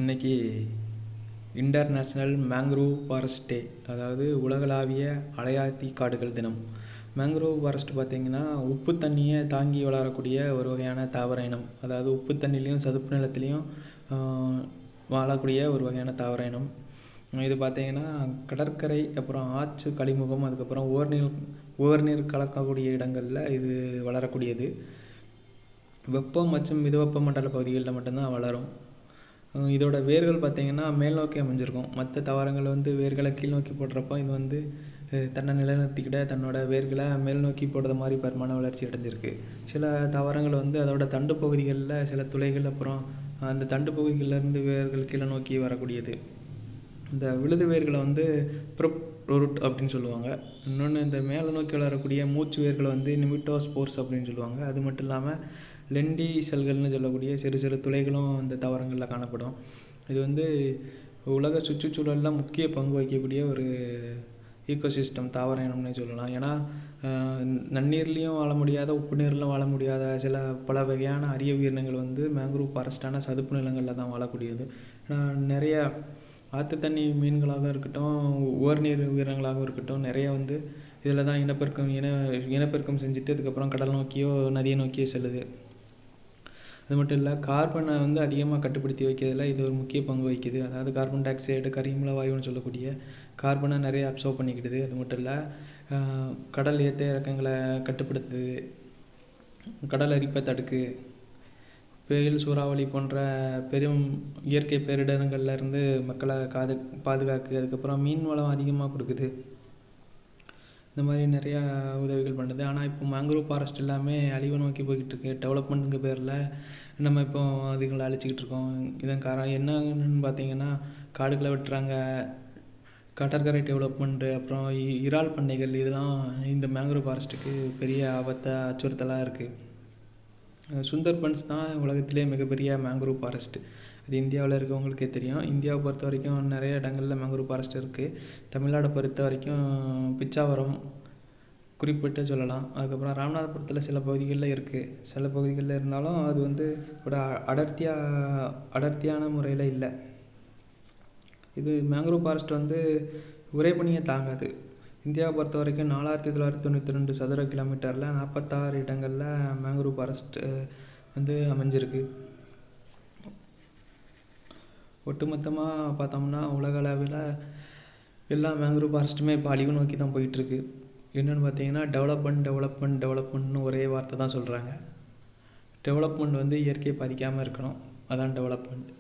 இன்றைக்கி international mangrove forest டே, அதாவது உலகளாவிய அலையாத்தி காடுகள் தினம். மேங்க்ரூவ் ஃபாரஸ்ட் பார்த்திங்கன்னா உப்பு தண்ணியை தாங்கி வளரக்கூடிய ஒரு வகையான தாவர இனம். அதாவது உப்பு தண்ணிலையும் சதுப்பு நிலத்துலேயும் வாழக்கூடிய ஒரு வகையான தாவர இனம். இது பார்த்திங்கன்னா கடற்கரை, அப்புறம் ஆற்று கழிமுகம், அதுக்கப்புறம் ஓர்நீர் கலக்கக்கூடிய இடங்களில் இது வளரக்கூடியது. வெப்பம் மற்றும் மிதவெப்ப மண்டல பகுதிகளில் மட்டும்தான் வளரும். இதோட வேர்கள் பார்த்திங்கன்னா மேல் நோக்கி அமைஞ்சிருக்கும். மற்ற தாவரங்கள் வேர்களை கீழ் நோக்கி போடுறப்போ இது தன்னை நிலைநிறுத்திக்கிட்ட தன்னோட வேர்களை மேல் நோக்கி போடுற மாதிரி பரிமாண வளர்ச்சி அடைஞ்சிருக்கு. சில தாவரங்கள் அதோட தண்டு பகுதிகளில் சில துளைகள், அப்புறம் அந்த தண்டு பகுதிகளிலேருந்து வேர்கள் கீழே நோக்கி வரக்கூடியது. இந்த விழுது வேர்களை ப்ரொப் ரூட் அப்படின்னு சொல்லுவாங்க. இன்னொன்று இந்த மேலே நோக்கி வளரக்கூடிய மூச்சு வேர்களை நிமிட்டோஸ்போர்ஸ் அப்படின்னு சொல்லுவாங்க. அது மட்டும் இல்லாமல் லெண்டி செல்கள்னு சொல்லக்கூடிய சிறு சிறு துளைகளும் இந்த தாவரங்களில் காணப்படும். இது உலக சுற்றுச்சூழலில் முக்கிய பங்கு வகிக்கக்கூடிய ஒரு ஈக்கோசிஸ்டம், தாவர இனம்னே சொல்லலாம். ஏன்னா நன்னீர்லேயும் வாழ முடியாத, உப்பு நீர்லையும் வாழ முடியாத பல வகையான அரிய உயிரினங்கள் மேங்க்ரூவ் ஃபாரஸ்டான சதுப்பு நிலங்களில் தான் வாழக்கூடியது. நிறைய ஆற்று தண்ணி மீன்களாக இருக்கட்டும், ஓர்நீர் உயிரினங்களாகவும் இருக்கட்டும், நிறைய இதில் தான் இனப்பெருக்கம் செஞ்சுட்டு அதுக்கப்புறம் கடல் நோக்கியோ நதியை நோக்கியோ செல்லுது. அது மட்டும் இல்லை, கார்பனை அதிகமாக கட்டுப்படுத்தி வைக்கிறதுல இது ஒரு முக்கிய பங்கு வகிக்குது. அதாவது கார்பன் டை ஆக்சைடு, கரிமல வாயுன்னு சொல்லக்கூடிய கார்பனை நிறைய அப்சர்வ் பண்ணிக்கிடுது. அது மட்டும் இல்லை, கடல் ஏற்ற இறக்கங்களை கட்டுப்படுத்துது, கடல் அரிப்பை தடுக்கு, புயல், சூறாவளி போன்ற பெரும் இயற்கை பேரிடர்கள்லேருந்து மக்களை பாதுகாக்கு. அதுக்கப்புறம் மீன் வளம் அதிகமாக கொடுக்குது. இந்த மாதிரி நிறையா உதவிகள் பண்ணுது. ஆனால் இப்போ மேங்க்ரூவ் ஃபாரஸ்ட் எல்லாமே அழிவை நோக்கி போய்கிட்டு இருக்கு. டெவலப்மெண்ட்டுங்க பேரில் நம்ம இப்போ அதுங்களை அழிச்சிக்கிட்டு இருக்கோம். இதன் காரணம் என்னன்னு பார்த்தீங்கன்னா, காடுகளை வெட்டுறாங்க, கடற்கரை டெவலப்மெண்ட்டு, அப்புறம் இறால் பண்ணைகள், இதெல்லாம் இந்த மேங்க்ரூவ் ஃபாரஸ்ட்டுக்கு பெரிய அச்சுறுத்தலாக இருக்குது. சுந்தர்பன்ஸ் தான் உலகத்திலே மிகப்பெரிய மேங்க்ரூவ் ஃபாரஸ்ட்டு. அது இந்தியாவில் இருக்கவங்களுக்கே தெரியும். இந்தியாவை பொறுத்த வரைக்கும் நிறைய இடங்களில் மேங்க்ரூவ் ஃபாரஸ்ட் இருக்குது. தமிழ்நாடை பொறுத்த வரைக்கும் பிச்சாவரம் குறிப்பிட்டு சொல்லலாம். அதுக்கப்புறம் ராமநாதபுரத்தில் சில பகுதிகளில் இருக்குது. சில பகுதிகளில் இருந்தாலும் அது ஒரு அடர்த்தியான முறையில் இல்லை. இது மேங்க்ரூவ் ஃபாரஸ்ட் உறைபனியை தாங்காது. இந்தியாவை பொறுத்த வரைக்கும் 4992 சதுர கிலோமீட்டரில் 46 இடங்களில் மேங்க்ரூவ் ஃபாரஸ்ட் அமைஞ்சிருக்கு. ஒட்டுமொத்தமாக பார்த்தோம்னா உலக அளவில் எல்லா மேங்க்ரூவ் ஃபாரஸ்ட்டுமே இப்போ அழிவு நோக்கி தான் போயிட்டுருக்கு. என்னென்னு பார்த்தீங்கன்னா, டெவலப்மெண்ட்னு ஒரே வார்த்தை தான் சொல்கிறாங்க. டெவலப்மெண்ட் இயற்கையை பாதிக்காமல் இருக்கணும், அதான் டெவலப்மெண்ட்.